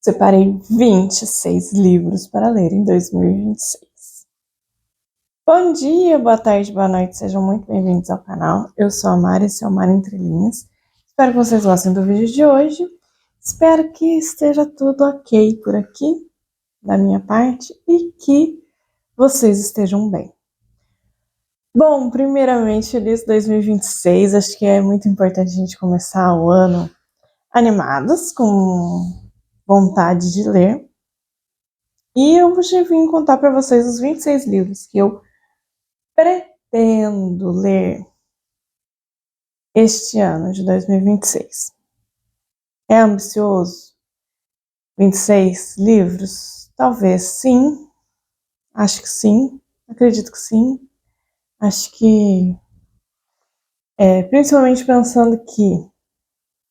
Separei 26 livros para ler em 2026. Bom dia, boa tarde, boa noite, sejam muito bem-vindos ao canal. Eu sou a Mari, esse é o Mari Entre Linhas. Espero que vocês gostem do vídeo de hoje. Espero que esteja tudo ok por aqui, da minha parte, e que vocês estejam bem. Bom, primeiramente, feliz 2026. Acho que é muito importante a gente começar o ano animados, com vontade de ler. E eu vim contar para vocês os 26 livros que eu pretendo ler este ano de 2026. É ambicioso? 26 livros? Talvez sim. Acho que sim. Acredito que sim. Acho que, principalmente pensando que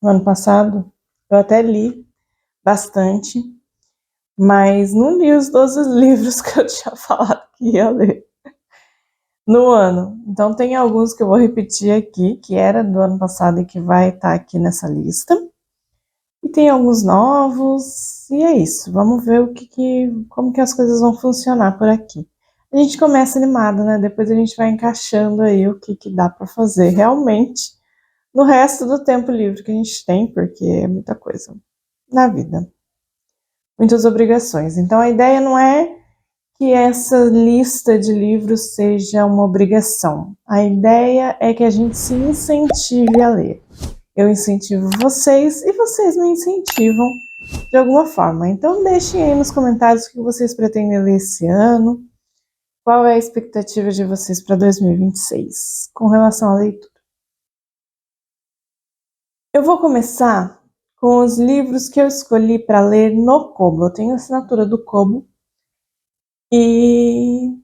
no ano passado eu até li bastante, mas não li os 12 livros que eu tinha falado que ia ler no ano. Então tem alguns que eu vou repetir aqui, que era do ano passado e que vai estar aqui nessa lista. E tem alguns novos, e é isso. Vamos ver como que as coisas vão funcionar por aqui. A gente começa animado, né? Depois a gente vai encaixando aí o que dá para fazer realmente no resto do tempo livre que a gente tem, porque é muita coisa na vida. Muitas obrigações. Então a ideia não é que essa lista de livros seja uma obrigação. A ideia é que a gente se incentive a ler. Eu incentivo vocês e vocês me incentivam de alguma forma. Então deixem aí nos comentários o que vocês pretendem ler esse ano. Qual é a expectativa de vocês para 2026 com relação à leitura? Eu vou começar com os livros que eu escolhi para ler no Kobo. Eu tenho assinatura do Kobo e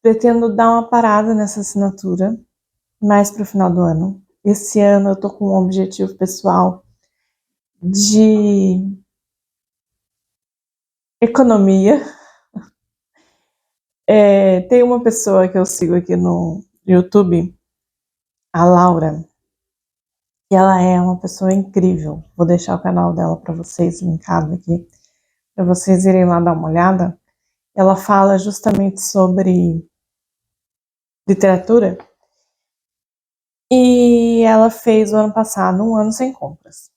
pretendo dar uma parada nessa assinatura mais para o final do ano. Esse ano eu tô com um objetivo pessoal de economia. Tem uma pessoa que eu sigo aqui no YouTube, a Laura, e ela é uma pessoa incrível. Vou deixar o canal dela para vocês linkado aqui, para vocês irem lá dar uma olhada. Ela fala justamente sobre literatura e ela fez o ano passado um ano sem compras.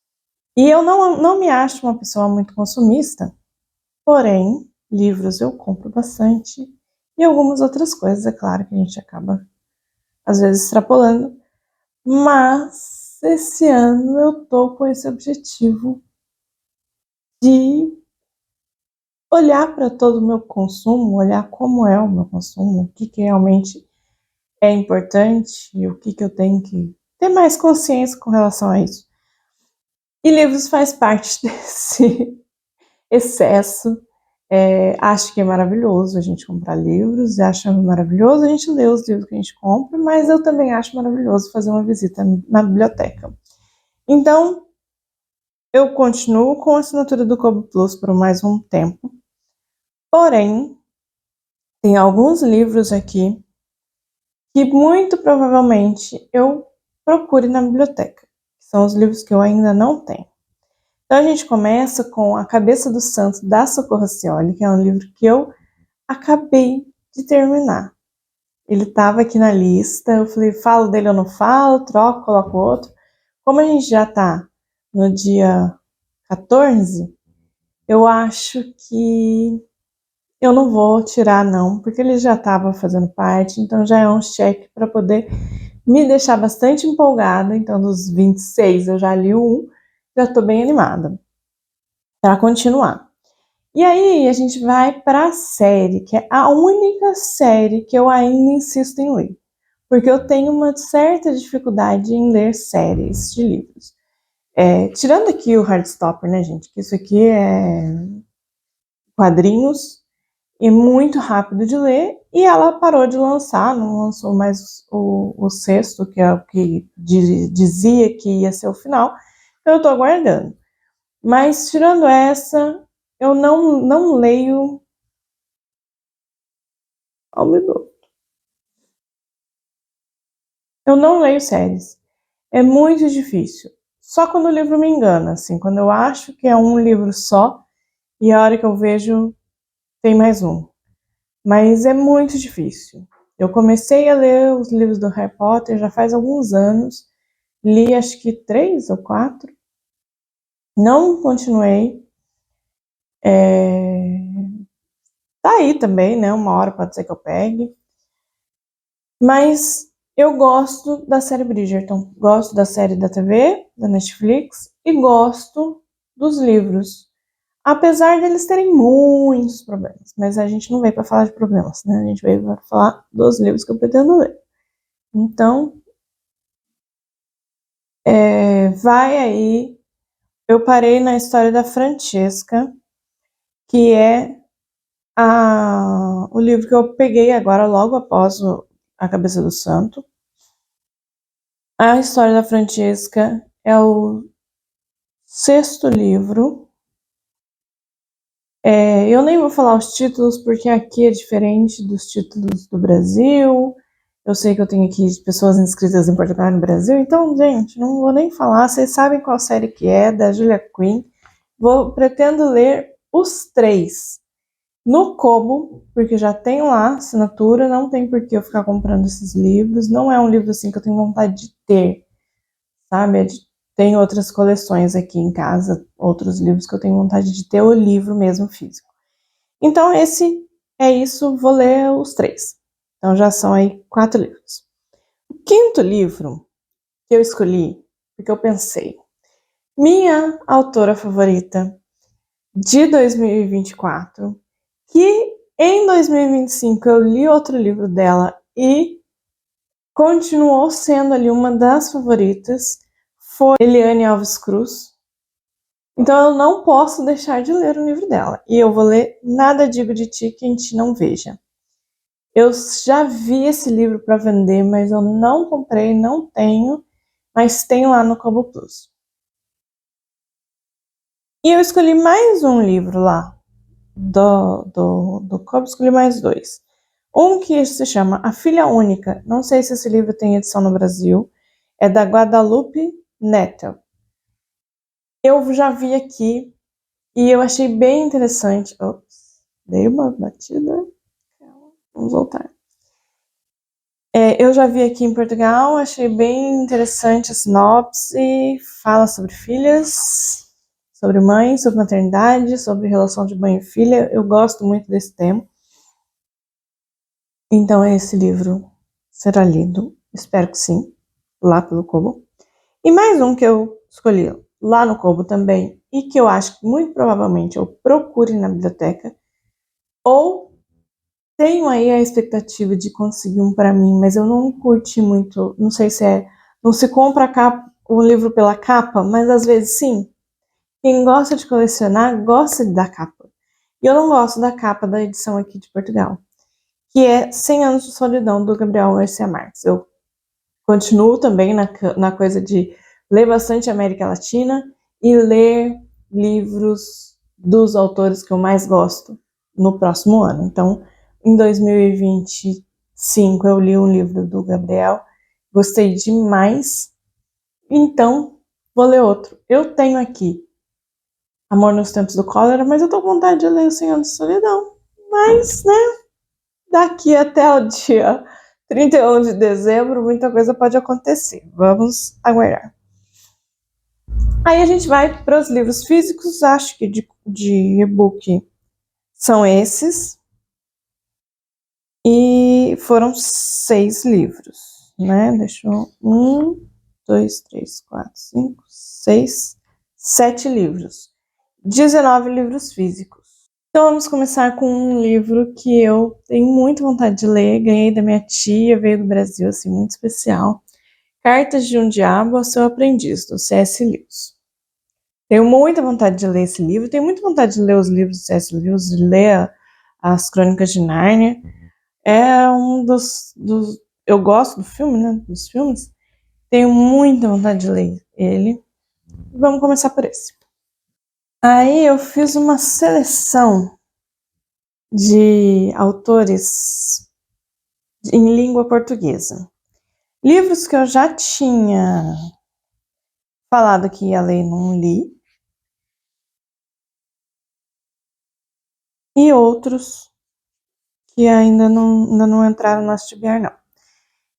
E eu não me acho uma pessoa muito consumista, porém, livros eu compro bastante e algumas outras coisas, é claro que a gente acaba às vezes extrapolando, mas esse ano eu tô com esse objetivo de olhar para todo o meu consumo, olhar como é o meu consumo, o que realmente é importante e o que eu tenho que ter mais consciência com relação a isso. E livros faz parte desse excesso. Acho que é maravilhoso a gente comprar livros, acho maravilhoso a gente ler os livros que a gente compra, mas eu também acho maravilhoso fazer uma visita na biblioteca. Então, eu continuo com a assinatura do Kobo Plus por mais um tempo, porém, tem alguns livros aqui que muito provavelmente eu procure na biblioteca, que são os livros que eu ainda não tenho. Então a gente começa com A Cabeça do Santo, da Socorro Cioli, que é um livro que eu acabei de terminar. Ele estava aqui na lista, eu falei, falo dele ou não falo, troco, coloco outro. Como a gente já está no dia 14, eu acho que eu não vou tirar não, porque ele já estava fazendo parte, então já é um cheque para poder me deixar bastante empolgada. Então dos 26 eu já li um, já estou bem animada para continuar. E aí a gente vai para a série, que é a única série que eu ainda insisto em ler, porque eu tenho uma certa dificuldade em ler séries de livros. Tirando aqui o Heartstopper, né, gente, que isso aqui é quadrinhos e muito rápido de ler, e ela parou de lançar, não lançou mais o sexto, que é o que dizia que ia ser o final, então eu tô aguardando. Mas tirando essa, eu não leio. Oh, meu Deus. Eu não leio séries. É muito difícil. Só quando o livro me engana, assim, quando eu acho que é um livro só e a hora que eu vejo tem mais um. Mas é muito difícil. Eu comecei a ler os livros do Harry Potter já faz alguns anos, li acho que 3 ou 4, não continuei. Tá aí também, né? Uma hora pode ser que eu pegue. Mas eu gosto da série Bridgerton, gosto da série da TV, da Netflix, e gosto dos livros. Apesar deles terem muitos problemas, mas a gente não veio para falar de problemas, né? A gente veio para falar dos livros que eu pretendo ler. Então, vai aí. Eu parei na história da Francesca, que é o livro que eu peguei agora, logo após A Cabeça do Santo. A história da Francesca é o 6º livro. Eu nem vou falar os títulos, porque aqui é diferente dos títulos do Brasil. Eu sei que eu tenho aqui pessoas inscritas em Portugal e no Brasil, então, gente, não vou nem falar. Vocês sabem qual série que é, da Julia Quinn. Pretendo ler os 3 no Kobo, porque já tenho lá assinatura, não tem por que eu ficar comprando esses livros. Não é um livro assim que eu tenho vontade de ter, sabe? Tem outras coleções aqui em casa, outros livros que eu tenho vontade de ter o livro mesmo físico. Então, esse é isso, vou ler os 3. Então, já são aí 4 livros. O 5º livro que eu escolhi, porque eu pensei, minha autora favorita de 2024, que em 2025 eu li outro livro dela e continuou sendo ali uma das favoritas, foi Eliane Alves Cruz. Então eu não posso deixar de ler o livro dela. E eu vou ler Nada Digo de Ti que a gente não veja. Eu já vi esse livro para vender, mas eu não comprei, não tenho, mas tem lá no Kobo Plus. E eu escolhi mais um livro lá do Kobo, escolhi mais 2. Um que se chama A Filha Única, não sei se esse livro tem edição no Brasil, é da Guadalupe Nettel. Eu já vi aqui e eu achei bem interessante. Ops, dei uma batida. Vamos voltar. Eu já vi aqui em Portugal, achei bem interessante a sinopse. Fala sobre filhas, sobre mãe, sobre maternidade, sobre relação de mãe e filha. Eu gosto muito desse tema. Então esse livro será lido, espero que sim, lá pelo Kobo. E mais um que eu escolhi lá no Kobo também, e que eu acho que muito provavelmente eu procure na biblioteca, ou tenho aí a expectativa de conseguir um para mim, mas eu não curti muito, não sei se não se compra o livro pela capa, mas às vezes sim. Quem gosta de colecionar, gosta da capa. E eu não gosto da capa da edição aqui de Portugal, que é 100 Anos de Solidão, do Gabriel Garcia Marques. Eu continuo também na coisa de ler bastante América Latina e ler livros dos autores que eu mais gosto no próximo ano. Então, em 2025, eu li um livro do Gabriel, gostei demais, então vou ler outro. Eu tenho aqui Amor nos Tempos do Cólera, mas eu tô com vontade de ler O Senhor de Solidão. Mas, né, daqui até o dia 31 de dezembro, muita coisa pode acontecer. Vamos aguardar. Aí a gente vai para os livros físicos, acho que de e-book são esses. E foram 6 livros, né? Deixa eu... 1, 2, 3, 4, 5, 6, 7 livros. 19 livros físicos. Então vamos começar com um livro que eu tenho muita vontade de ler. Ganhei da minha tia, veio do Brasil, assim, muito especial. Cartas de um Diabo ao Seu Aprendiz, do C.S. Lewis. Tenho muita vontade de ler esse livro. Tenho muita vontade de ler os livros do C.S. Lewis, de ler as Crônicas de Nárnia. É um dos... Eu gosto do filme, né? Dos filmes. Tenho muita vontade de ler ele. Vamos começar por esse. Aí eu fiz uma seleção de autores em língua portuguesa. Livros que eu já tinha falado que ia ler e não li. e outros que ainda não entraram no HBR, não.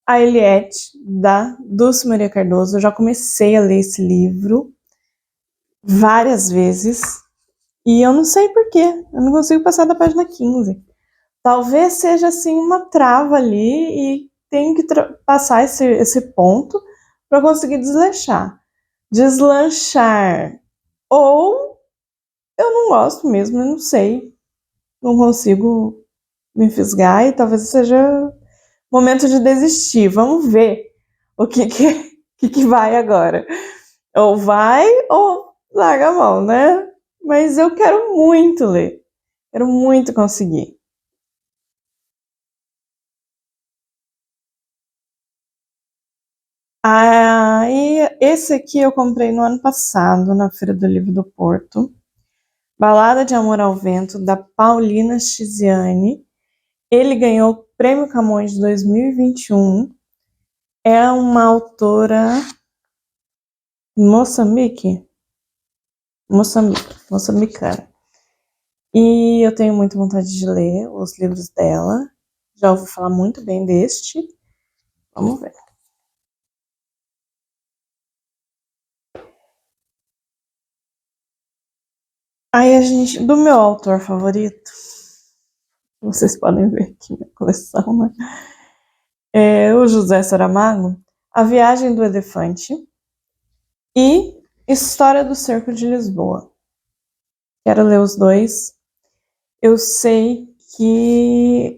A Eliette, da Dulce Maria Cardoso, eu já comecei a ler esse livro várias vezes e eu não sei porquê, eu não consigo passar da página 15. Talvez seja assim uma trava ali e tenho que passar esse ponto para conseguir deslanchar. Ou eu não gosto mesmo, eu não sei, não consigo me fisgar e talvez seja momento de desistir. Vamos ver o que vai agora. Ou vai ou larga a mão, né? Mas eu quero muito ler, quero muito conseguir. E esse aqui eu comprei no ano passado, na Feira do Livro do Porto. Balada de Amor ao Vento, da Paulina Chiziane. Ele ganhou o Prêmio Camões de 2021. É uma autora moçambicana. E eu tenho muita vontade de ler os livros dela. Já ouvi falar muito bem deste. Vamos ver. Aí do meu autor favorito, vocês podem ver aqui minha coleção, né? É o José Saramago, A Viagem do Elefante e História do Cerco de Lisboa. Quero ler os dois. Eu sei que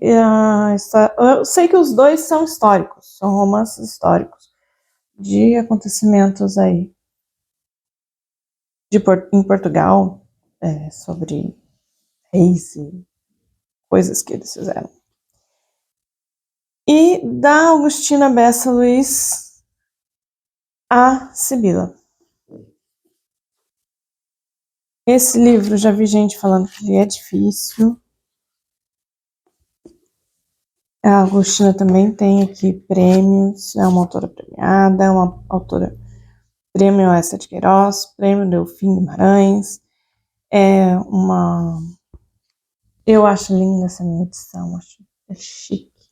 os dois são históricos, são romances históricos de acontecimentos aí em Portugal, sobre reis e coisas que eles fizeram. E da Augustina Bessa Luiz, A Sibila. Esse livro, já vi gente falando que ele é difícil. A Agostina também tem aqui prêmios, é uma autora premiada, é uma autora prêmio Essa de Queiroz, prêmio Delfim Guimarães, eu acho linda essa minha edição, acho chique.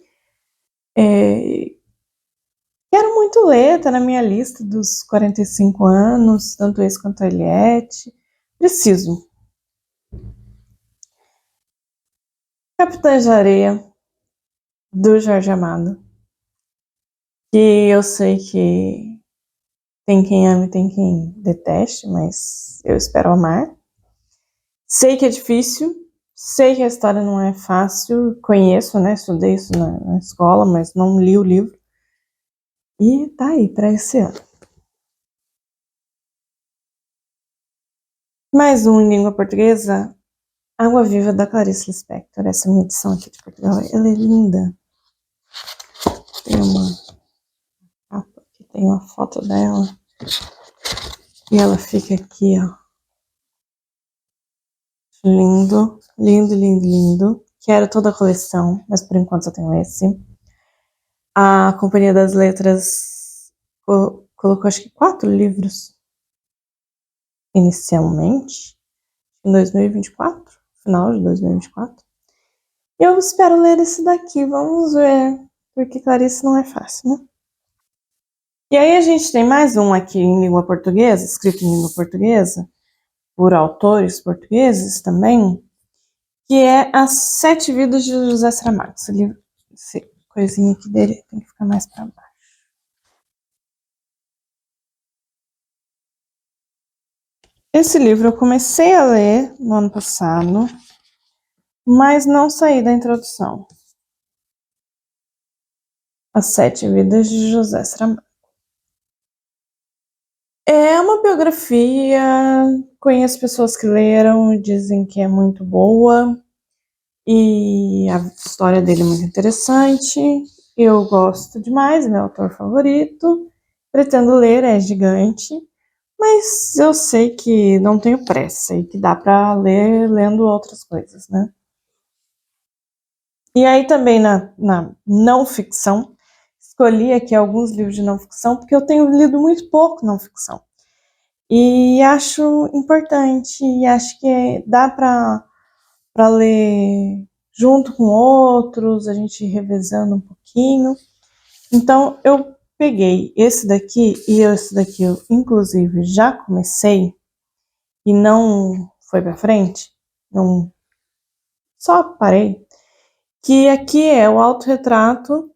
Quero muito ler, tá na minha lista dos 45 anos, tanto esse quanto a Eliette. Preciso. Capitães de Areia, do Jorge Amado. Que eu sei que tem quem ame e tem quem deteste, mas eu espero amar. Sei que é difícil, sei que a história não é fácil, conheço, né? Estudei isso na escola, mas não li o livro. E tá aí para esse ano. Mais um em língua portuguesa, Água Viva, da Clarice Lispector. Essa é a minha edição aqui de Portugal. Ela é linda. Tem uma capa aqui, tem uma foto dela. E ela fica aqui, ó. Lindo, lindo, lindo, lindo. Quero toda a coleção, mas por enquanto só tenho esse. A Companhia das Letras colocou acho que 4 livros inicialmente, em 2024, final de 2024. E eu espero ler esse daqui, vamos ver, porque Clarice não é fácil, né? E aí a gente tem mais um aqui em língua portuguesa, escrito em língua portuguesa, por autores portugueses também, que é As Sete Vidas de José Saramago. Esse coisinha aqui dele tem que ficar mais para baixo. Esse livro eu comecei a ler no ano passado, mas não saí da introdução. As Sete Vidas de José Saramago. É uma biografia, conheço pessoas que leram, dizem que é muito boa, e a história dele é muito interessante. Eu gosto demais, é meu autor favorito. Pretendo ler, é gigante, mas eu sei que não tenho pressa e que dá para ler lendo outras coisas, né? E aí também na não ficção, escolhi aqui alguns livros de não ficção, porque eu tenho lido muito pouco não ficção. E acho importante, e acho que dá para para ler junto com outros, a gente revezando um pouquinho. Então, eu peguei esse daqui, e esse daqui eu, inclusive, já comecei, e não foi para frente, não, só parei, que aqui é o autorretrato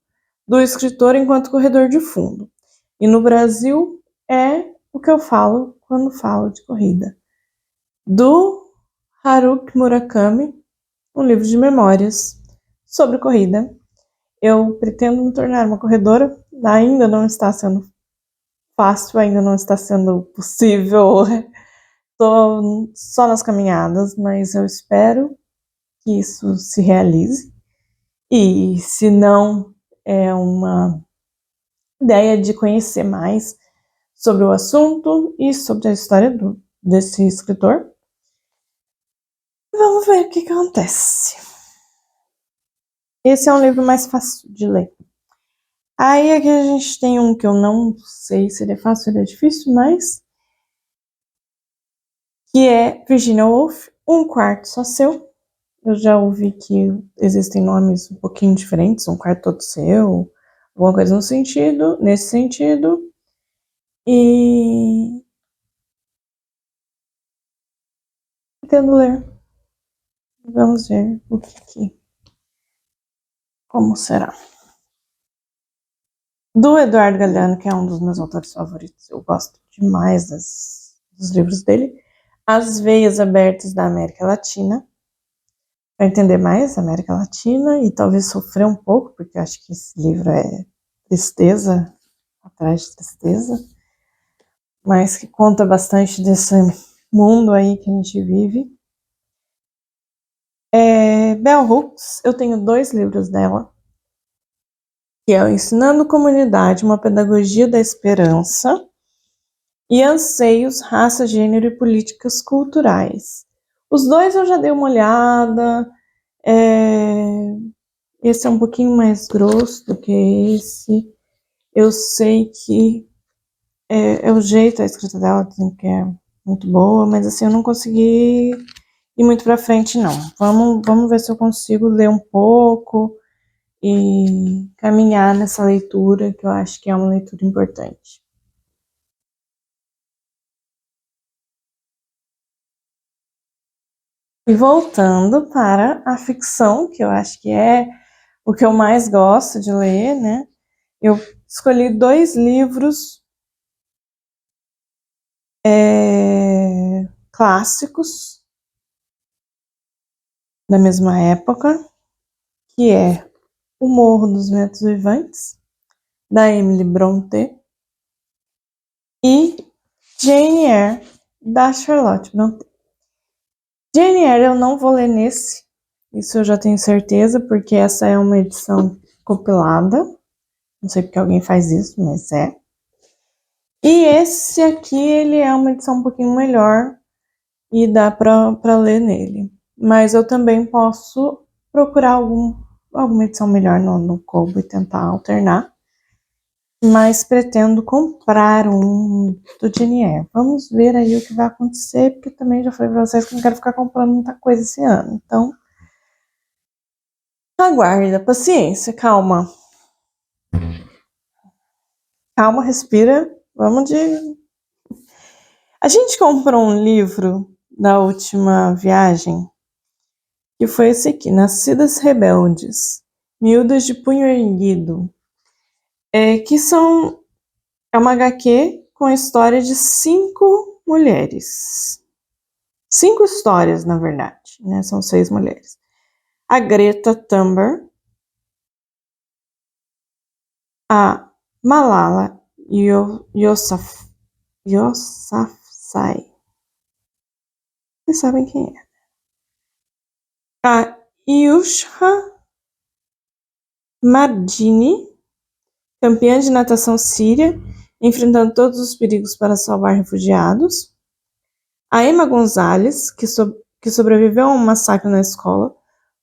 do escritor enquanto corredor de fundo. E no Brasil é o que eu falo quando falo de corrida. Do Haruki Murakami, um livro de memórias sobre corrida. Eu pretendo me tornar uma corredora, ainda não está sendo fácil, ainda não está sendo possível. Estou só nas caminhadas, mas eu espero que isso se realize. E se não, é uma ideia de conhecer mais sobre o assunto e sobre a história desse escritor. Vamos ver o que acontece. Esse é um livro mais fácil de ler. Aí aqui a gente tem um que eu não sei se ele é fácil ou ele é difícil, mas que é Virginia Woolf, Um Quarto Só Seu. Eu já ouvi que existem nomes um pouquinho diferentes, Um Quarto Todo Seu, alguma coisa no sentido, nesse sentido. E pretendo ler. Vamos ver o como será. Do Eduardo Galeano, que é um dos meus autores favoritos, eu gosto demais dos livros dele. As Veias Abertas da América Latina, para entender mais a América Latina e talvez sofrer um pouco, porque eu acho que esse livro é tristeza atrás de tristeza, mas que conta bastante desse mundo aí que a gente vive. Bell Hooks, eu tenho 2 livros dela, que é o Ensinando Comunidade, uma Pedagogia da Esperança, e Anseios, Raça, Gênero e Políticas Culturais. Os 2 eu já dei uma olhada, esse é um pouquinho mais grosso do que esse. Eu sei que é o jeito, a escrita dela dizem que é muito boa, mas assim, eu não consegui ir muito pra frente, não. Vamos ver se eu consigo ler um pouco e caminhar nessa leitura, que eu acho que é uma leitura importante. E voltando para a ficção, que eu acho que é o que eu mais gosto de ler, né? Eu escolhi 2 livros clássicos da mesma época, que é O Morro dos Ventos Vivantes, da Emily Brontë, e Jane Eyre, da Charlotte Brontë. Jane Eyre eu não vou ler nesse, isso eu já tenho certeza, porque essa é uma edição compilada, não sei porque alguém faz isso, mas é. E esse aqui, ele é uma edição um pouquinho melhor e dá pra ler nele. Mas eu também posso procurar alguma edição melhor no Kobo e tentar alternar. Mas pretendo comprar um do Jane Eyre. Vamos ver aí o que vai acontecer, porque também já falei pra vocês que não quero ficar comprando muita coisa esse ano. Então, aguarda, paciência, calma. Calma, respira. Vamos de... A gente comprou um livro da última viagem, que foi esse aqui, Nascidas Rebeldes, Miúdas de Punho Erguido, que é uma HQ com a história de 5 mulheres. 5 histórias, na verdade, né? São 6 mulheres. A Greta Thunberg, a Malala Yousafzai. Vocês sabem quem é. A Yusha Mardini, campeã de natação síria, enfrentando todos os perigos para salvar refugiados. A Emma Gonzalez, que sobreviveu a um massacre na escola,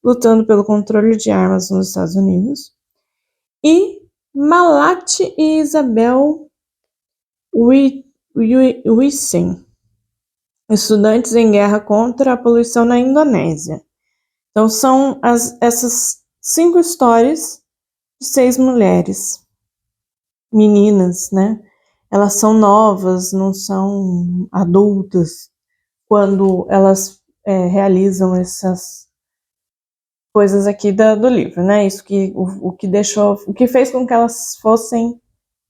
lutando pelo controle de armas nos Estados Unidos. E Malati e Isabel Wissen, estudantes em guerra contra a poluição na Indonésia. Então são essas 5 histórias de 6 mulheres, meninas, né? Elas são novas, não são adultas, quando elas realizam essas coisas aqui do livro, né? Isso que o que deixou, o que fez com que elas fossem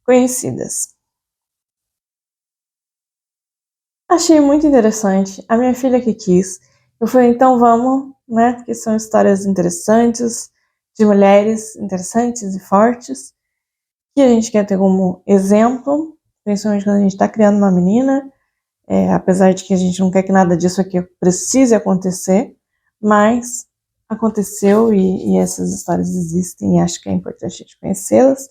conhecidas. Achei muito interessante. A minha filha que quis. Eu falei, então vamos, né? Porque são histórias interessantes, de mulheres interessantes e fortes, que a gente quer ter como exemplo, principalmente quando a gente está criando uma menina. Apesar de que a gente não quer que nada disso aqui precise acontecer, mas aconteceu e essas histórias existem e acho que é importante a gente conhecê-las.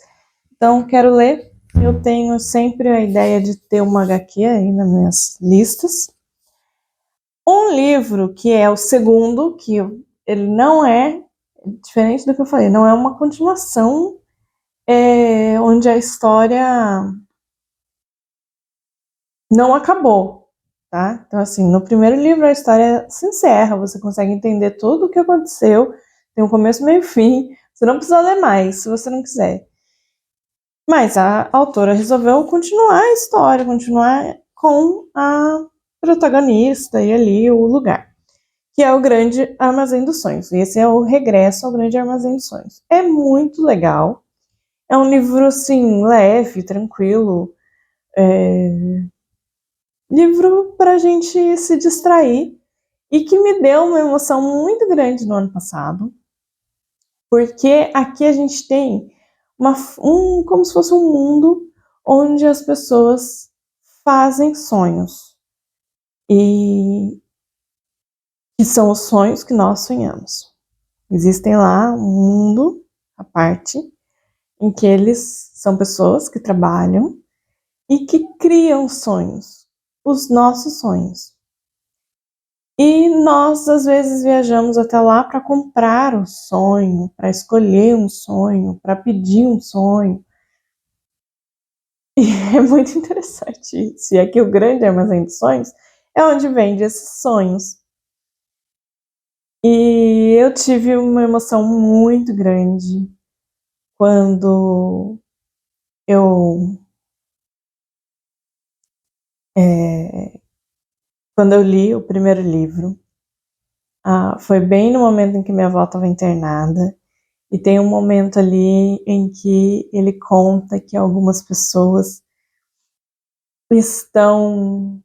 Então, quero ler. Eu tenho sempre a ideia de ter uma HQ aí nas minhas listas. Um livro que é o segundo, que ele não é, diferente do que eu falei, não é uma continuação onde a história não acabou, tá? Então, assim, no primeiro livro a história se encerra, você consegue entender tudo o que aconteceu, tem um começo, meio e fim, você não precisa ler mais, se você não quiser. Mas a autora resolveu continuar a história, continuar com a protagonista e ali o lugar, que é o Grande Armazém dos Sonhos. E esse é o regresso ao Grande Armazém dos Sonhos. É muito legal, é um livro, assim, leve, tranquilo, livro pra gente se distrair e que me deu uma emoção muito grande no ano passado, porque aqui a gente tem como se fosse um mundo onde as pessoas fazem sonhos e que são os sonhos que nós sonhamos. Existem lá um mundo à parte em que eles são pessoas que trabalham e que criam sonhos, os nossos sonhos. E nós, às vezes, viajamos até lá para comprar o sonho, para escolher um sonho, para pedir um sonho. E é muito interessante isso. E aqui o Grande Armazém de Sonhos é onde vende esses sonhos. E eu tive uma emoção muito grande quando eu quando eu li o primeiro livro. Foi bem no momento em que minha avó estava internada. E tem um momento ali em que ele conta que algumas pessoas estão,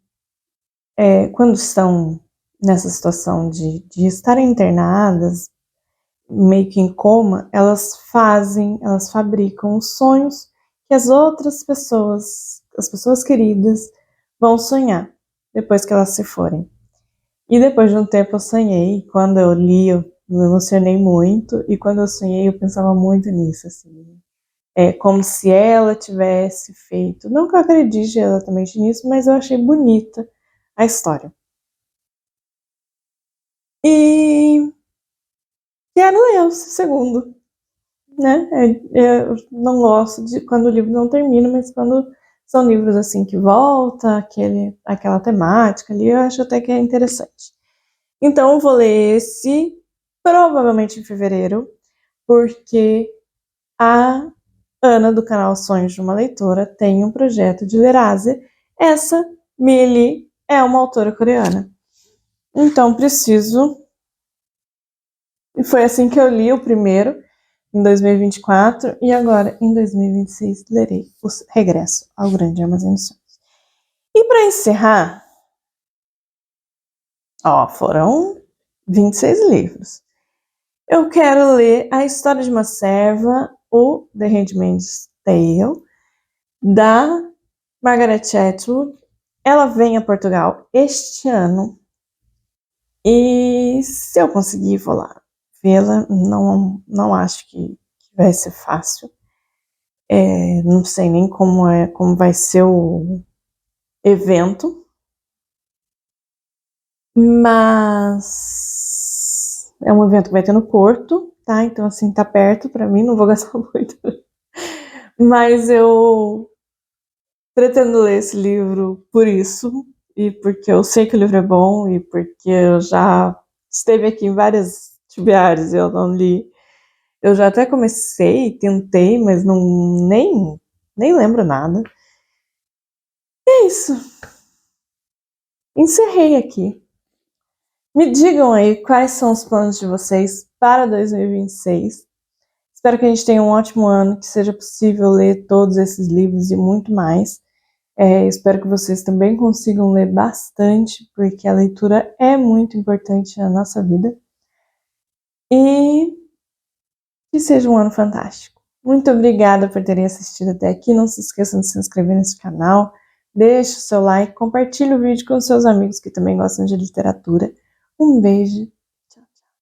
quando estão nessa situação de estarem internadas, meio que em coma, elas fabricam os sonhos que as outras pessoas, as pessoas queridas, vão sonhar depois que elas se forem. E depois de um tempo eu sonhei, quando eu li eu me emocionei muito, e quando eu sonhei eu pensava muito nisso, assim. É como se ela tivesse feito, não que eu acredite exatamente nisso, mas eu achei bonita a história. E quero ler o segundo, né? Eu não gosto de quando o livro não termina, mas quando são livros assim que volta, aquela temática ali, eu acho até que é interessante. Então eu vou ler esse provavelmente em fevereiro, porque a Ana, do canal Sonhos de uma Leitora, tem um projeto de ler Ásia. Essa, Millie, é uma autora coreana. Então, preciso... E foi assim que eu li o primeiro, em 2024, e agora, em 2026, lerei o Regresso ao Grande Armazém dos Sonhos. E para encerrar, foram 26 livros. Eu quero ler A História de uma Serva, o The Handmaid's Tale, da Margaret Atwood. Ela vem a Portugal este ano e se eu conseguir vou lá vê-la. Não acho que vai ser fácil. Não sei nem como vai ser o evento, mas é um evento que vai ter no Porto, tá? Então assim, tá perto para mim, não vou gastar muito. Mas eu pretendo ler esse livro por isso, e porque eu sei que o livro é bom, e porque eu já esteve aqui em várias de Biares eu não li. Eu já até comecei, tentei, mas nem lembro nada. E é isso. Encerrei aqui. Me digam aí quais são os planos de vocês para 2026. Espero que a gente tenha um ótimo ano, que seja possível ler todos esses livros e muito mais. Espero que vocês também consigam ler bastante, porque a leitura é muito importante na nossa vida. E que seja um ano fantástico. Muito obrigada por terem assistido até aqui. Não se esqueçam de se inscrever nesse canal. Deixe o seu like, compartilhe o vídeo com seus amigos que também gostam de literatura. Um beijo